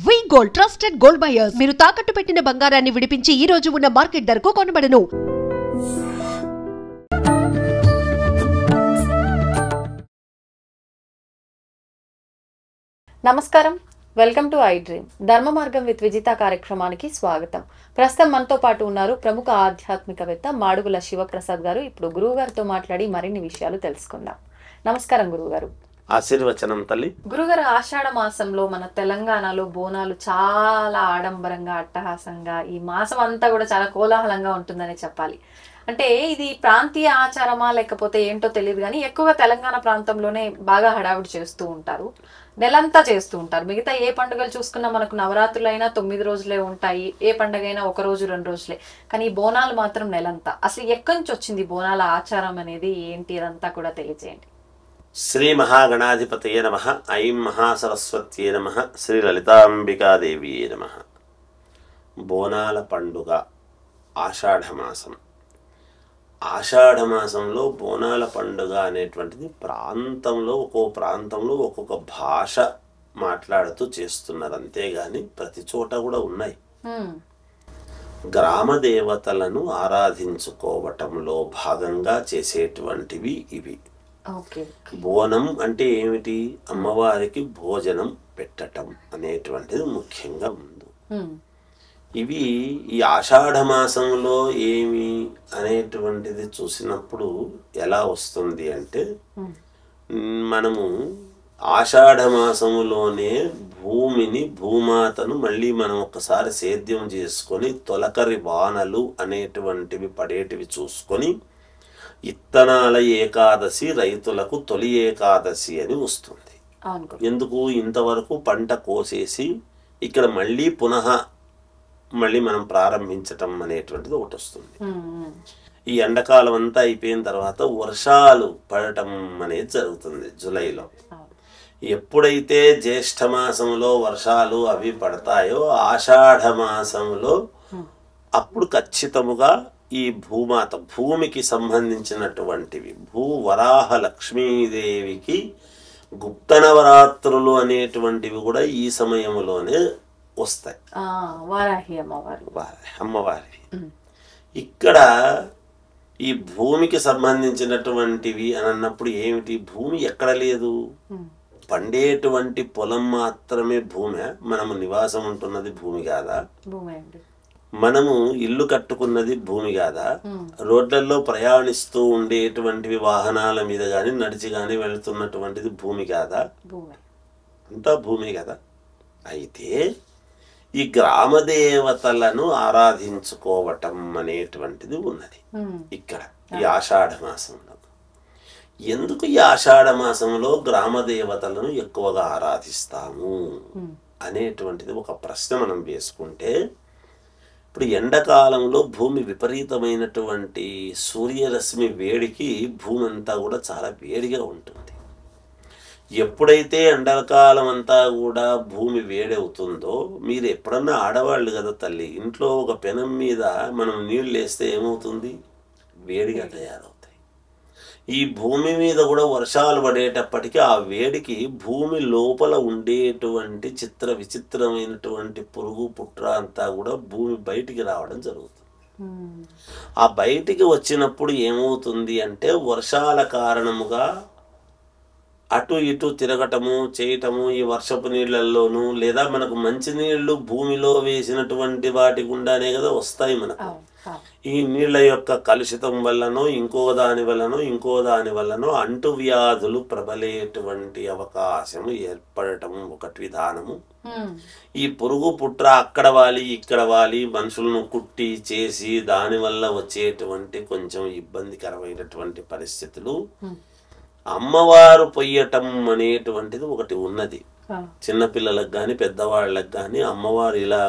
వి gold trusted gold buyers మీరు తాకట్టు పెట్టిన బంగారాన్ని విడిపించి ఈ రోజు ఉన్న మార్కెట్ ధరకు కొనబడను. నమస్కారం, వెల్కమ్ టు ఐ డ్రీమ్. ధర్మ మార్గం విత్ విజిత కార్యక్రమానికి స్వాగతం. ప్రస్తుతం మనతో పాటు ఉన్నారు ప్రముఖ ఆధ్యాత్మికవేత్త మాడుగుల శివప్రసాద్ గారు. ఇప్పుడు గురువు గారితో మాట్లాడి మరిన్ని విషయాలు తెలుసుకుందాం. నమస్కారం గురువుగారు. ఆశీర్వచనం తల్లి. గురుగారు, ఆషాఢ మాసంలో మన తెలంగాణలో బోనాలు చాలా ఆడంబరంగా అట్టహాసంగా ఈ మాసం అంతా కూడా చాలా కోలాహలంగా ఉంటుందని చెప్పాలి. అంటే ఇది ప్రాంతీయ ఆచారమా లేకపోతే ఏంటో తెలియదు కానీ ఎక్కువగా తెలంగాణ ప్రాంతంలోనే బాగా హడావిడి చేస్తూ ఉంటారు, నెలంతా చేస్తూ ఉంటారు. మిగతా ఏ పండుగలు చూసుకున్నా మనకు నవరాత్రులైనా 9 రోజులే ఉంటాయి, ఏ పండుగ అయినా 1 రోజు 2 రోజులే. కానీ ఈ బోనాలు మాత్రం నెలంతా. అసలు ఎక్కడి నుంచి వచ్చింది బోనాల ఆచారం అనేది, ఏంటి అదంతా కూడా తెలియజేయండి. శ్రీ మహాగణాధిపతయే నమః. ఐం మహాసరస్వత్యే నమః. శ్రీ లలితాంబికాదేవియే నమః. బోనాల పండుగ ఆషాఢమాసం. ఆషాఢమాసంలో బోనాల పండుగ అనేటువంటిది ఒక్కో ప్రాంతంలో ఒక్కొక్క భాష మాట్లాడుతూ చేస్తున్నారు, అంతేగాని ప్రతి చోట కూడా ఉన్నాయి. గ్రామ దేవతలను ఆరాధించుకోవటంలో భాగంగా చేసేటువంటివి ఇవి. బోనం అంటే ఏమిటి? అమ్మవారికి భోజనం పెట్టటం అనేటువంటిది ముఖ్యంగా ఉంది. ఇవి ఈ ఆషాఢ మాసంలో ఏమి అనేటువంటిది చూసినప్పుడు ఎలా వస్తుంది అంటే, మనము ఆషాఢ మాసములోనే భూమాతను మళ్ళీ మనం ఒకసారి సేద్యం చేసుకొని తొలకరి వానలు అనేటువంటివి పడేటివి చూసుకొని ఇత్తనాల ఏకాదశి, రైతులకు తొలి ఏకాదశి అని వస్తుంది. ఎందుకు? ఇంతవరకు పంట కోసేసి ఇక్కడ మళ్ళీ మనం ప్రారంభించటం అనేటువంటిది ఒకటి వస్తుంది. ఈ ఎండాకాలం అంతా అయిపోయిన తర్వాత వర్షాలు పడటం అనేది జరుగుతుంది జూలైలో. ఎప్పుడైతే జ్యేష్ఠ మాసంలో వర్షాలు అవి పడతాయో ఆషాఢ మాసంలో అప్పుడు ఖచ్చితముగా ఈ భూమికి సంబంధించినటువంటివి వరాహ లక్ష్మీదేవికి గుప్త నవరాత్రులు అనేటువంటివి కూడా ఈ సమయంలోనే వస్తాయి. అమ్మవారి ఇక్కడ ఈ భూమికి సంబంధించినటువంటివి అని అన్నప్పుడు ఏమిటి? భూమి ఎక్కడ లేదు, పండేటువంటి పొలం మాత్రమే భూమి. మనము నివాసం ఉంటున్నది భూమి కాదా? మనము ఇల్లు కట్టుకున్నది భూమి కాదా? రోడ్లలో ప్రయాణిస్తూ ఉండేటువంటివి వాహనాల మీద గాని నడిచి గాని వెళ్తున్నటువంటిది భూమి కాదా? అంతా భూమి కదా. అయితే ఈ గ్రామ దేవతలను ఆరాధించుకోవటం అనేటువంటిది ఉన్నది ఇక్కడ ఈ ఆషాఢ మాసంలో. ఎందుకు ఈ ఆషాఢ మాసంలో గ్రామ దేవతలను ఎక్కువగా ఆరాధిస్తాము అనేటువంటిది ఒక ప్రశ్న మనం వేసుకుంటే, ఇప్పుడు ఎండాకాలంలో భూమి విపరీతమైనటువంటి సూర్యరశ్మి వేడికి భూమి అంతా కూడా చాలా వేడిగా ఉంటుంది. ఎప్పుడైతే ఎండాకాలం అంతా కూడా భూమి వేడవుతుందో, మీరు ఎప్పుడన్నా ఆడవాళ్ళు కదా తల్లి, ఇంట్లో ఒక పెనం మీద మనం నీళ్ళు వేస్తే ఏమవుతుంది? వేడిగా తయారవుతాయి. ఈ భూమి మీద కూడా వర్షాలు పడేటప్పటికీ ఆ వేడికి భూమి లోపల ఉండేటువంటి విచిత్రమైనటువంటి పురుగు పుట్ర అంతా కూడా భూమి బయటికి రావడం జరుగుతుంది. ఆ బయటికి వచ్చినప్పుడు ఏమవుతుంది అంటే, వర్షాల కారణముగా అటు ఇటు తిరగటము చేయటము, ఈ వర్షపు నీళ్లలోనూ లేదా మనకు మంచినీళ్లు భూమిలో వేసినటువంటి వాటి గుండానే కదా వస్తాయి మనకు. ఈ నీళ్ల యొక్క కలుషితం వల్లనో ఇంకో దాని వల్లనో అంటువ్యాధులు ప్రబలేటువంటి అవకాశము ఏర్పడటం ఒకటి విధానము. ఈ పురుగు పుట్ర అక్కడ వాలి ఇక్కడ వాలి మనుషులను కుట్టి చేసి దానివల్ల వచ్చేటువంటి కొంచెం ఇబ్బందికరమైనటువంటి పరిస్థితులు. అమ్మవారు పొయ్యటం అనేటువంటిది ఒకటి ఉన్నది. చిన్నపిల్లలకు కానీ పెద్దవాళ్ళకి కానీ అమ్మవారు ఇలా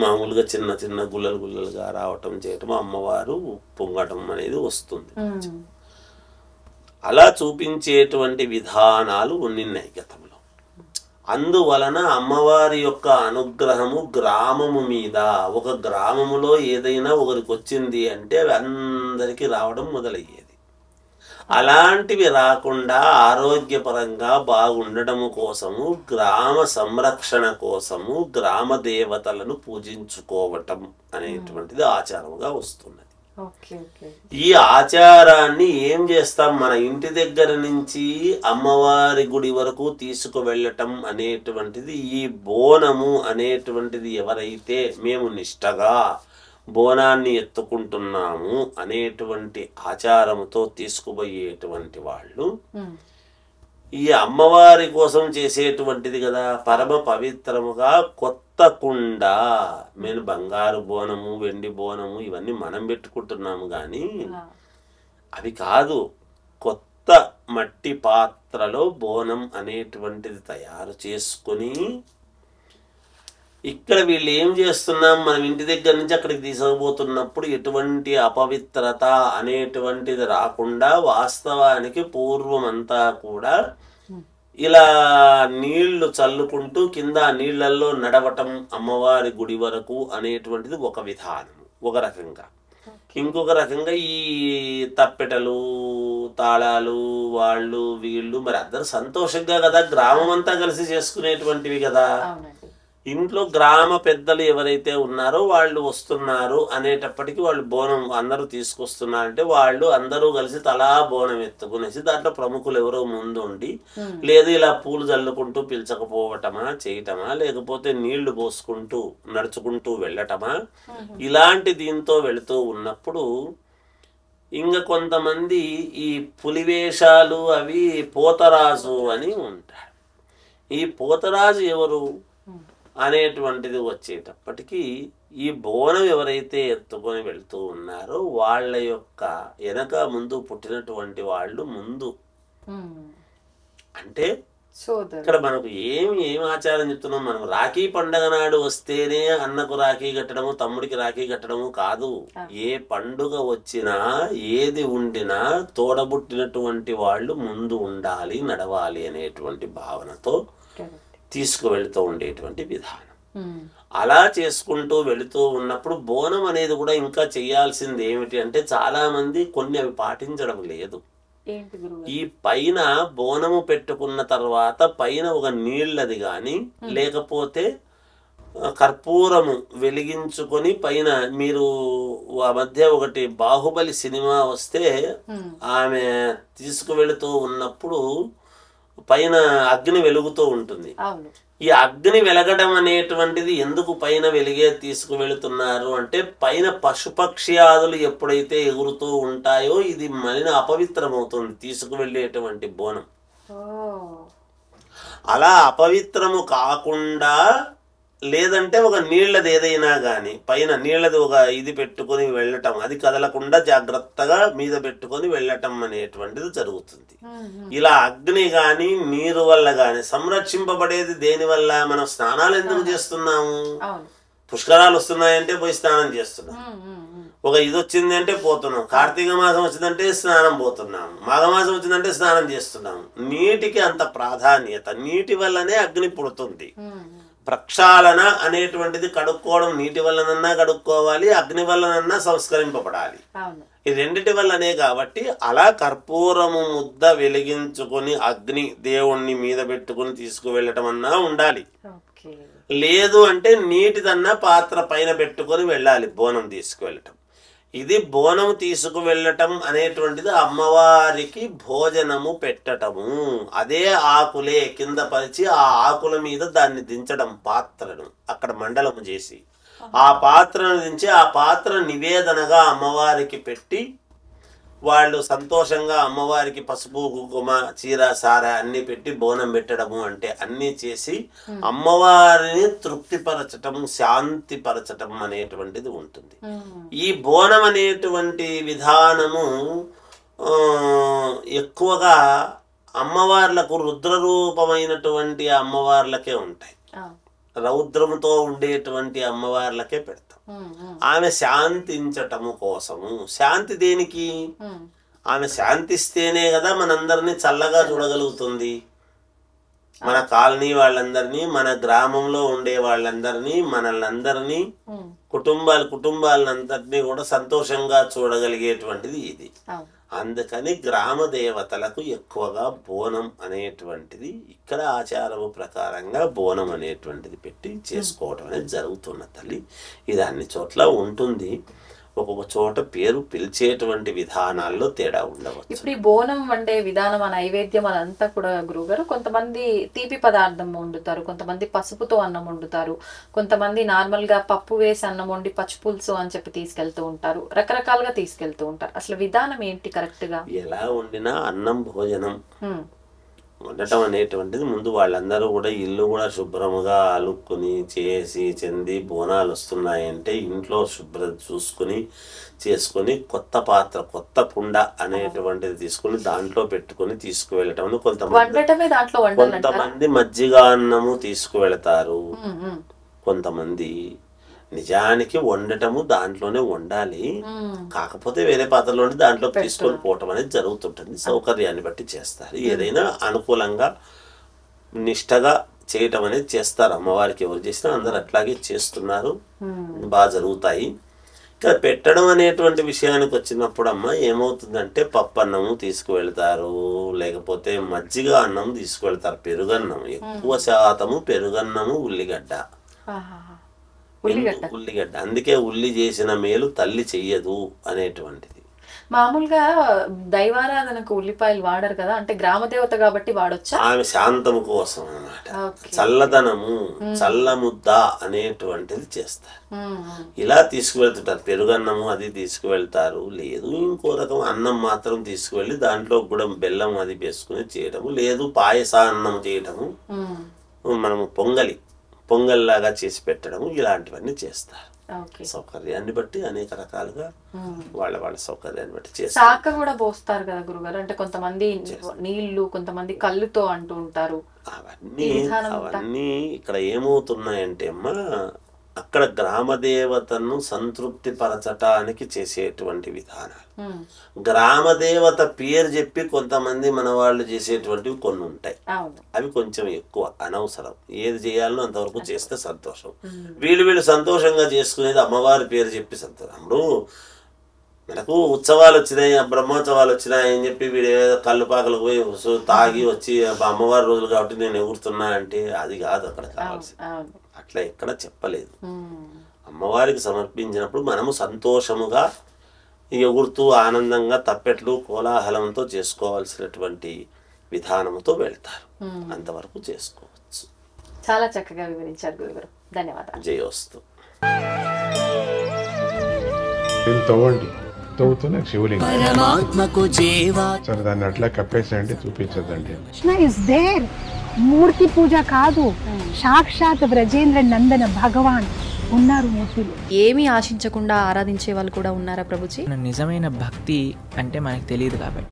మామూలుగా చిన్న చిన్న గుల్లలుగా రావటం చేయటం, అమ్మవారు పొంగటం అనేది వస్తుంది. అలా చూపించేటువంటి విధానాలు ఉన్నాయి గతంలో. అందువలన అమ్మవారి యొక్క అనుగ్రహము గ్రామము మీద, ఒక గ్రామములో ఏదైనా ఒకరికి వచ్చింది అంటే అందరికీ రావడం మొదలయ్యేది. అలాంటివి రాకుండా ఆరోగ్యపరంగా బాగుండటము కోసము గ్రామ సంరక్షణ కోసము గ్రామ దేవతలను పూజించుకోవటం అనేటువంటిది ఆచారముగా వస్తున్నది. ఈ ఆచారాన్ని ఏం చేస్తాం, మన ఇంటి దగ్గర నుంచి అమ్మవారి గుడి వరకు తీసుకువెళ్ళటం అనేటువంటిది, ఈ బోనము అనేటువంటిది ఎవరైతే మేము నిష్టగా బోనాన్ని ఎత్తుకుంటున్నాము అనేటువంటి ఆచారముతో తీసుకుపోయేటువంటి వాళ్ళు ఈ అమ్మవారి కోసం చేసేటువంటిది కదా, పరమ పవిత్రముగా కొత్త కుండ, మేము బంగారు బోనము వెండి బోనము ఇవన్నీ మనం పెట్టుకుంటున్నాము కానీ అవి కాదు, కొత్త మట్టి పాత్రలో బోనం అనేటువంటిది తయారు చేసుకుని ఇక్కడ వీళ్ళు ఏం చేస్తున్నాం, మనం ఇంటి దగ్గర నుంచి అక్కడికి తీసుకుపోతున్నప్పుడు ఎటువంటి అపవిత్రత అనేటువంటిది రాకుండా వాస్తవానికి పూర్వమంతా కూడా ఇలా నీళ్లు చల్లుకుంటూ కింద నీళ్లలో నడవటం అమ్మవారి గుడి వరకు అనేటువంటిది ఒక విధానం, ఒక రకంగా. ఇంకొక రకంగా ఈ తప్పెటలు తాళాలు వాళ్ళు వీళ్ళు మరి అందరు సంతోషంగా కదా గ్రామం అంతా కలిసి చేసుకునేటువంటివి కదా. ఇంట్లో గ్రామ పెద్దలు ఎవరైతే ఉన్నారో వాళ్ళు వస్తున్నారు అనేటప్పటికీ వాళ్ళు బోనం అందరూ తీసుకొస్తున్నారంటే వాళ్ళు అందరూ కలిసి తలా బోనం ఎత్తుకునేసి దాంట్లో ప్రముఖులు ఎవరో ముందు ఉండి లేదు ఇలా పూలు చల్లుకుంటూ పిలిచకపోవటమా చేయటమా లేకపోతే నీళ్లు పోసుకుంటూ నడుచుకుంటూ వెళ్ళటమా ఇలాంటి దీంతో వెళుతూ ఉన్నప్పుడు ఇంకా కొంతమంది ఈ పులివేషాలు అవి పోతరాజు అని ఉంటారు. ఈ పోతరాజు ఎవరు అనేటువంటిది వచ్చేటప్పటికీ ఈ బోనం ఎవరైతే ఎత్తుకొని వెళ్తూ ఉన్నారో వాళ్ళ యొక్క వెనక ముందు పుట్టినటువంటి వాళ్ళు ముందు అంటే ఇక్కడ మనకు ఏం ఆచారం చెప్తున్నాం, మనం రాఖీ పండగ నాడు వస్తేనే అన్నకు రాఖీ కట్టడము తమ్ముడికి రాఖీ కట్టడము కాదు. ఏ పండుగ వచ్చినా ఏది ఉండినా తోడబుట్టినటువంటి వాళ్ళు ముందు ఉండాలి నడవాలి అనేటువంటి భావనతో తీసుకువెళుతూ ఉండేటువంటి విధానం. అలా చేసుకుంటూ వెళుతూ ఉన్నప్పుడు బోనం అనేది కూడా ఇంకా చేయాల్సింది ఏమిటి అంటే చాలా మంది కొన్ని అవి పాటించడం లేదు. ఈ పైన బోనము పెట్టుకున్న తర్వాత పైన ఒక నీళ్ళది గాని లేకపోతే కర్పూరము వెలిగించుకొని పైన మీరు ఆ మధ్య ఒకటి బాహుబలి సినిమా వస్తే ఆమె తీసుకువెళుతూ ఉన్నప్పుడు పైన అగ్ని వెలుగుతూ ఉంటుంది. ఈ అగ్ని వెలగడం అనేటువంటిది ఎందుకు పైన వెలిగే తీసుకువెళుతున్నారు అంటే పైన పశుపక్ష్యాదులు ఎప్పుడైతే ఎగురుతూ ఉంటాయో ఇది మలిన అపవిత్రమవుతుంది తీసుకువెళ్ళేటువంటి బోనం. అలా అపవిత్రము కాకుండా లేదంటే ఒక నీళ్ళది ఏదైనా కానీ పైన నీళ్ళది ఒక ఇది పెట్టుకొని వెళ్ళటం, అది కదలకుండా జాగ్రత్తగా మీద పెట్టుకొని వెళ్ళటం అనేటువంటిది జరుగుతుంది. ఇలా అగ్ని గాని నీరు వల్ల గాని సంరక్షింపబడేది దేని వల్ల? మనం స్నానాలు ఎందుకు చేస్తున్నాము? పుష్కరాలు వస్తున్నాయంటే పోయి స్నానం చేస్తున్నాం, ఒక ఇది వచ్చింది అంటే పోతున్నాం, కార్తీక మాసం వచ్చిందంటే స్నానం పోతున్నాము, మాఘమాసం వచ్చిందంటే స్నానం చేస్తున్నాము. నీటికి అంత ప్రాధాన్యత, నీటి వల్లనే అగ్ని పుడుతుంది. ప్రక్షాళన అనేటువంటిది కడుక్కోవడం నీటి వల్లనన్నా కడుక్కోవాలి, అగ్ని వల్లనన్నా సంస్కరింపబడాలి. ఈ రెండిటి వల్లనే కాబట్టి అలా కర్పూరము ముద్ద వెలిగించుకొని అగ్ని దేవుణ్ణి మీద పెట్టుకుని తీసుకువెళ్ళటం అన్నా ఉండాలి. లేదు అంటే నీటిదన్నా పాత్ర పైన పెట్టుకొని వెళ్ళాలి బోనం తీసుకువెళ్ళటం. ఇది బోనం తీసుకువెళ్ళటం అనేటువంటిది అమ్మవారికి భోజనము పెట్టటము. అదే ఆకులే కింద పరిచి ఆ ఆకుల మీద దాన్ని దించడం, పాత్రను అక్కడ మండలము చేసి ఆ పాత్రను దించి ఆ పాత్ర నివేదనగా అమ్మవారికి పెట్టి వాళ్ళు సంతోషంగా అమ్మవారికి పసుపు కుంకుమ చీర సార అన్ని పెట్టి బోనం పెట్టడము అంటే అన్ని చేసి అమ్మవారిని తృప్తిపరచటం శాంతిపరచటం అనేటువంటిది ఉంటుంది. ఈ బోనం అనేటువంటి విధానము ఎక్కువగా అమ్మవార్లకు రుద్రరూపమైనటువంటి అమ్మవార్లకే ఉంటాయి. రౌద్రముతో ఉండేటువంటి అమ్మవార్లకే పెడతాం. ఆమె శాంతించటము కోసము. శాంతి దేనికి? ఆమె శాంతిస్తేనే కదా మనందరినీ చల్లగా చూడగలుగుతుంది. మన కాలనీ వాళ్ళందరినీ, మన గ్రామంలో ఉండే వాళ్ళందరినీ, మనల్ని కుటుంబాలందరినీ కూడా సంతోషంగా చూడగలిగేటువంటిది ఇది. అందుకని గ్రామ దేవతలకు ఎక్కువగా బోనం అనేటువంటిది ఇక్కడ ఆచారము ప్రకారంగా బోనం అనేటువంటిది పెట్టి చేసుకోవడం అనేది జరుగుతున్న తల్లి. ఇది అన్ని చోట్ల ఉంటుంది. ఒక్కొక్క చోట పేరు పిలిచేటువంటి విధానాల్లో తేడా ఉండవచ్చు. ఇప్పుడు ఈ బోనం వండే విధానం, ఆ నైవేద్యం అదంతా కూడా గురుగారు, కొంతమంది తీపి పదార్థం వండుతారు, కొంతమంది పసుపుతో అన్నం వండుతారు, కొంతమంది నార్మల్ గా పప్పు వేసి అన్నం వండి పచ్చిపులుసు అని చెప్పి తీసుకెళ్తూ ఉంటారు, రకరకాలుగా తీసుకెళ్తూ ఉంటారు. అసలు విధానం ఏంటి కరెక్ట్ గా? ఎలా వండినా అన్నం భోజనం వండటం అనేటువంటిది ముందు వాళ్ళందరూ కూడా ఇల్లు కూడా శుభ్రముగా అలుక్కుని చేసి చెంది బోనాలు వస్తున్నాయంటే ఇంట్లో శుభ్రత చూసుకుని చేసుకుని కొత్త పాత్ర కొత్త కుండ అనేటువంటిది తీసుకుని దాంట్లో పెట్టుకుని తీసుకువెళ్ళటం. కొంతమంది మజ్జిగ అన్నము తీసుకువెళతారు, కొంతమంది నిజానికి వండటము దాంట్లోనే వండాలి, కాకపోతే వేరే పాత్రలో దాంట్లో తీసుకొని పోవటం అనేది జరుగుతుంటుంది. సౌకర్యాన్ని బట్టి చేస్తారు. ఏదైనా అనుకూలంగా నిష్టగా చేయటం అనేది చేస్తారు. అమ్మవారికి ఎవరు చేసినా అందరు అట్లాగే చేస్తున్నారు, బాగా జరుగుతాయి. ఇక్కడ పెట్టడం అనేటువంటి విషయానికి వచ్చినప్పుడు అమ్మ ఏమవుతుందంటే పప్పు అన్నము తీసుకువెళ్తారు, లేకపోతే మజ్జిగ అన్నం తీసుకువెళ్తారు, పెరుగన్నం ఎక్కువ శాతము పెరుగన్నము, ఉల్లిగడ్డ. ఉల్లిగడ్డ అందుకే ఉల్లి చేసిన మేలు తల్లి చెయ్యదు అనేటువంటిది. మామూలుగా దైవారాధనకు ఉల్లిపాయలు వాడరు కదా, అంటే గ్రామదేవత కాబట్టి వాడొచ్చా? ఆమె శాంతము కోసం అన్నమాట, చల్లదనము చల్లముద్ద అనేటువంటిది చేస్తారు. ఇలా తీసుకువెళ్తుంటారు. పెరుగన్నము అది తీసుకువెళ్తారు, లేదు ఇంకో రకం అన్నం మాత్రం తీసుకువెళ్ళి దాంట్లో కూడా బెల్లం అది వేసుకుని చేయటము, లేదు పాయస అన్నం చేయటము, మనము పొంగల్లాగా చేసి పెట్టడము, ఇలాంటివన్నీ చేస్తారు. సౌకర్యాన్ని బట్టి అనేక రకాలుగా వాళ్ళ సౌకర్యాన్ని బట్టి చేస్తారు. శాఖ కూడా పోస్తారు కదా గురుగారు, అంటే కొంతమంది నీళ్లు, కొంతమంది కళ్ళుతో అంటూ ఉంటారు. అవన్నీ ఇక్కడ ఏమవుతున్నాయంటే అమ్మా, అక్కడ గ్రామదేవతను సంతృప్తి పరచటానికి చేసేటువంటి విధానాలు, గ్రామదేవత పేరు చెప్పి కొంతమంది మన వాళ్ళు చేసేటువంటివి కొన్ని ఉంటాయి. అవి కొంచెం ఎక్కువ అనవసరం. ఏది చేయాలనో అంతవరకు చేస్తే సంతోషం. వీళ్ళు సంతోషంగా చేసుకునేది అమ్మవారి పేరు చెప్పి సంతోషం. ఇప్పుడు మనకు ఉత్సవాలు వచ్చినాయి, బ్రహ్మోత్సవాలు వచ్చినాయి అని చెప్పి వీడు కళ్ళుపాకలకు పోయి తాగి వచ్చి అమ్మవారి రోజులు కాబట్టి నేను ఎగురుతున్నా అంటే అది కాదు అక్కడ కావాల్సి. అట్లా ఎక్కడ చెప్పలేదు. అమ్మవారికి సమర్పించినప్పుడు మనము సంతోషముగా ఎగురుతూ ఆనందంగా తప్పెట్లు కోలాహలంతో చేసుకోవాల్సినటువంటి విధానంతో వెళ్తారు. అంతవరకు చేసుకోవచ్చు. చాలా చక్కగా వివరించారు గురుగారు, ధన్యవాదాలు. జయోస్తు. తవ్వుతున్న శివలింగం సరే దాన్ని అట్లా కప్పేసేయండి, చూపించదండి. Krishna is there. మూర్తి పూజ కాదు, సాక్షాత్ బ్రజేంద్ర నందన భగవాన్ ఉన్నారు మూర్తిలో. ఏమీ ఆశించకుండా ఆరాధించే వాళ్ళు కూడా ఉన్నారా ప్రభుజీ? నిజమైన భక్తి అంటే మనకు తెలియదు కాబట్టి